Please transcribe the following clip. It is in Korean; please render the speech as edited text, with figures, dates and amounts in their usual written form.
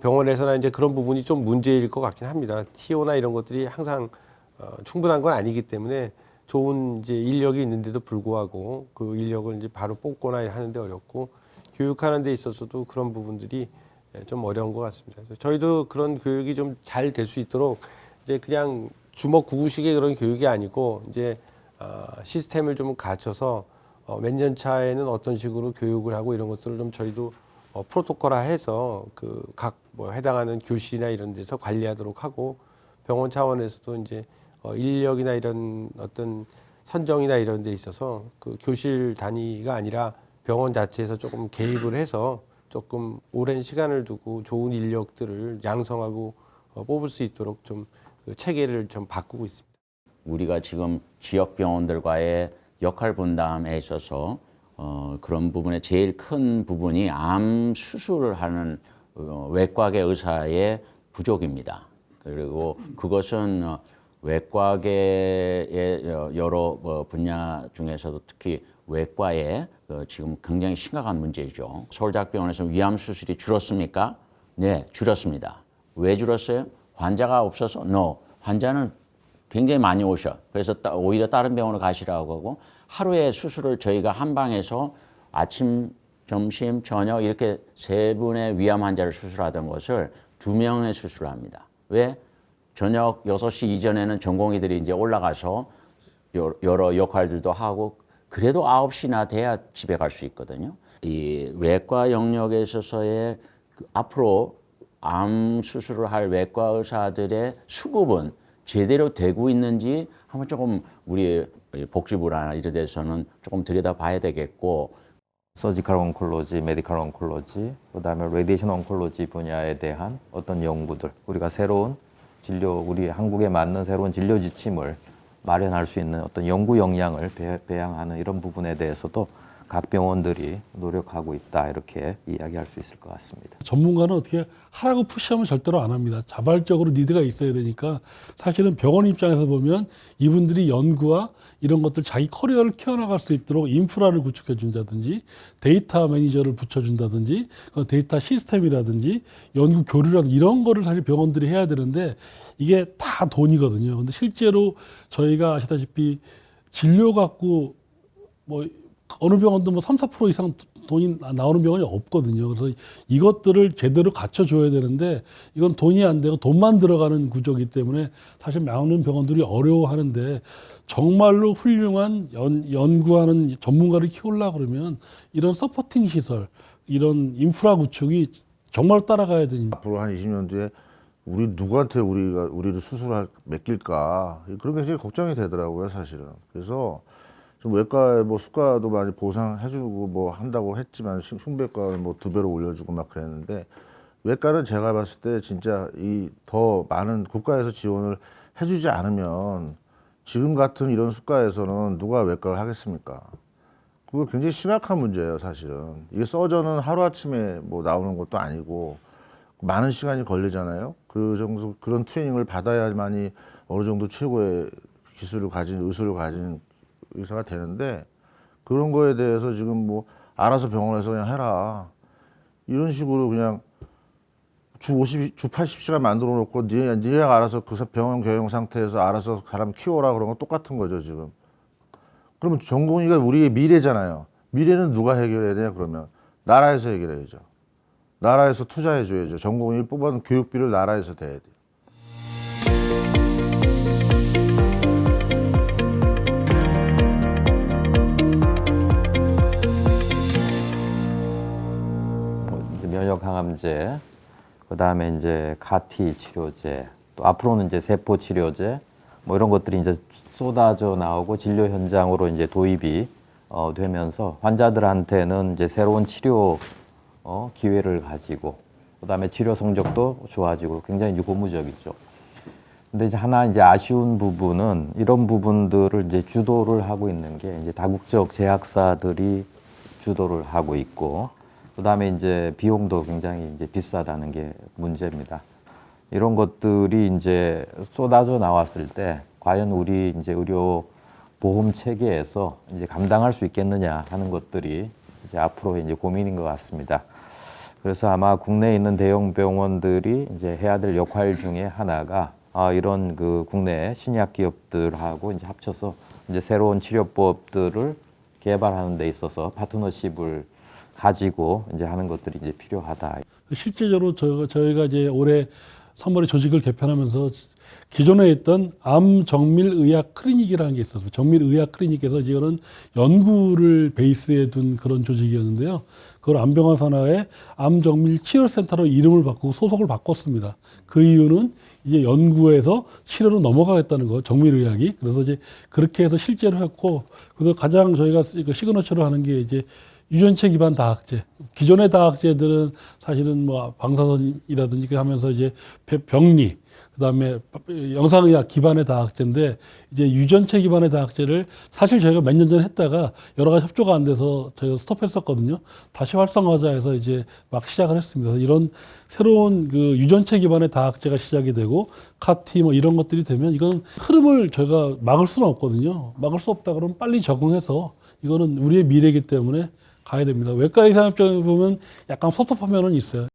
병원에서나 이제 그런 부분이 좀 문제일 것 같긴 합니다. TO나 이런 것들이 항상 충분한 건 아니기 때문에 좋은 이제 인력이 있는데도 불구하고 그 인력을 이제 바로 뽑거나 하는데 어렵고 교육하는 데 있어서도 그런 부분들이 좀 어려운 것 같습니다. 그래서 저희도 그런 교육이 좀 잘 될 수 있도록 이제 그냥 주먹구구식의 그런 교육이 아니고 이제 시스템을 좀 갖춰서 몇 년 차에는 어떤 식으로 교육을 하고 이런 것들을 좀 저희도 프로토콜화해서 그 각 뭐 해당하는 교실이나 이런 데서 관리하도록 하고 병원 차원에서도 이제 인력이나 이런 어떤 선정이나 이런 데 있어서 그 교실 단위가 아니라 병원 자체에서 조금 개입을 해서 조금 오랜 시간을 두고 좋은 인력들을 양성하고 뽑을 수 있도록 좀 그 체계를 좀 바꾸고 있습니다. 우리가 지금 지역 병원들과의 역할 분담에 있어서 그런 부분에 제일 큰 부분이 암 수술을 하는 외과계 의사의 부족입니다. 그리고 그것은 외과계의 여러 분야 중에서도 특히 외과에 지금 굉장히 심각한 문제죠. 서울대학병원에서 위암 수술이 줄었습니까? 네, 줄었습니다. 왜 줄었어요? 환자가 없어서? No. 환자는 굉장히 많이 오셔. 그래서 오히려 다른 병원을 가시라고 하고 하루에 수술을 저희가 한 방에서 아침, 점심, 저녁 이렇게 세 분의 위암 환자를 수술하던 것을 2명의 수술을 합니다. 왜? 저녁 6시 이전에는 전공의들이 이제 올라가서 여러 역할들도 하고 그래도 9시나 돼야 집에 갈 수 있거든요. 이 외과 영역에 있어서의 앞으로 암 수술을 할 외과 의사들의 수급은 제대로 되고 있는지 한번 조금 우리 복지부나 이런 데서는 조금 들여다봐야 되겠고 서지컬 온콜로지, 메디컬 온콜로지, 그다음에 레디에이션 온콜로지 분야에 대한 어떤 연구들, 우리가 새로운 진료, 우리 한국에 맞는 새로운 진료 지침을 마련할 수 있는 어떤 연구 역량을 배양하는 이런 부분에 대해서도 각 병원들이 노력하고 있다 이렇게 이야기할 수 있을 것 같습니다. 전문가는 어떻게 하라고 푸시하면 절대로 안 합니다. 자발적으로 니드가 있어야 되니까 사실은 병원 입장에서 보면 이분들이 연구와 이런 것들 자기 커리어를 키워나갈 수 있도록 인프라를 구축해 준다든지 데이터 매니저를 붙여준다든지 데이터 시스템이라든지 연구 교류라든지 이런 거를 사실 병원들이 해야 되는데 이게 다 돈이거든요. 근데 실제로 저희가 아시다시피 진료 갖고 뭐 어느 병원도 뭐 3, 4% 이상 돈이 나오는 병원이 없거든요. 그래서 이것들을 제대로 갖춰줘야 되는데 이건 돈이 안 되고 돈만 들어가는 구조이기 때문에 사실 많은 병원들이 어려워하는데 정말로 훌륭한 연구하는 전문가를 키우려고 그러면 이런 서포팅 시설, 이런 인프라 구축이 정말 따라가야 되니까. 앞으로 한 20년 뒤에 우리 누구한테 우리를 맡길까 그런 게 굉장히 걱정이 되더라고요, 사실은. 그래서 좀 외과에 뭐 수가도 많이 보상해주고 뭐 한다고 했지만 흉부외과는 뭐 2배로 올려주고 막 그랬는데 외과는 제가 봤을 때 진짜 이 더 많은 국가에서 지원을 해주지 않으면 지금 같은 이런 수가에서는 누가 외과를 하겠습니까? 그거 굉장히 심각한 문제예요, 사실은. 이게 서전은 하루아침에 뭐 나오는 것도 아니고 많은 시간이 걸리잖아요. 그 정도 그런 트레이닝을 받아야만이 어느 정도 최고의 기술을 가진 의술을 가진 의사가 되는데 그런 거에 대해서 지금 뭐 알아서 병원에서 그냥 해라 이런 식으로 그냥 주 80시간 만들어 놓고 니네가 알아서 그 병원 경영 상태에서 알아서 사람 키워라 그런 건 똑같은 거죠 지금. 그러면 전공의가 우리의 미래잖아요. 미래는 누가 해결해야 되냐 그러면 나라에서 해결해야죠. 나라에서 투자해 줘야죠. 전공의 뽑아놓은 교육비를 나라에서 대야 돼요. 면역 항암제, 그다음에 이제 CAR-T 치료제, 또 앞으로는 이제 세포 치료제, 뭐 이런 것들이 이제 쏟아져 나오고 진료 현장으로 이제 도입이 되면서 환자들한테는 이제 새로운 치료 기회를 가지고, 그다음에 치료 성적도 좋아지고 굉장히 이제 고무적이죠. 근데 이제 하나 이제 아쉬운 부분은 이런 부분들을 이제 주도를 하고 있는 게 이제 다국적 제약사들이 주도를 하고 있고. 그다음에 이제 비용도 굉장히 이제 비싸다는 게 문제입니다. 이런 것들이 이제 쏟아져 나왔을 때 과연 우리 이제 의료 보험 체계에서 이제 감당할 수 있겠느냐 하는 것들이 이제 앞으로 이제 고민인 것 같습니다. 그래서 아마 국내에 있는 대형 병원들이 이제 해야 될 역할 중에 하나가 이런 그 국내 신약 기업들하고 이제 합쳐서 이제 새로운 치료법들을 개발하는 데 있어서 파트너십을 가지고 이제 하는 것들이 이제 필요하다. 실제적으로 저희가 이제 올해 3월에 조직을 개편하면서 기존에 있던 암 정밀 의학 클리닉이라는 게 있었어요. 정밀 의학 클리닉에서 이거는 연구를 베이스에 둔 그런 조직이었는데요. 그걸 암병원 산하의 암 정밀 치료센터로 이름을 바꾸고 소속을 바꿨습니다. 그 이유는 이제 연구에서 치료로 넘어가겠다는 거, 정밀 의학이. 그래서 이제 그렇게 해서 실제로 했고, 그래서 가장 저희가 시그너처로 하는 게 이제 유전체 기반 다학제. 기존의 다학제들은 사실은 뭐 방사선이라든지 하면서 이제 병리, 그다음에 영상의학 기반의 다학제인데 이제 유전체 기반의 다학제를 사실 저희가 몇 년 전에 했다가 여러 가지 협조가 안 돼서 저희가 스톱했었거든요. 다시 활성화해서 이제 막 시작을 했습니다. 이런 새로운 그 유전체 기반의 다학제가 시작이 되고 카티 뭐 이런 것들이 되면 이건 흐름을 저희가 막을 수는 없거든요. 막을 수 없다 그러면 빨리 적응해서 이거는 우리의 미래이기 때문에 가야 됩니다. 외과 의사 입장에 보면 약간 섭섭한 면은 있어요.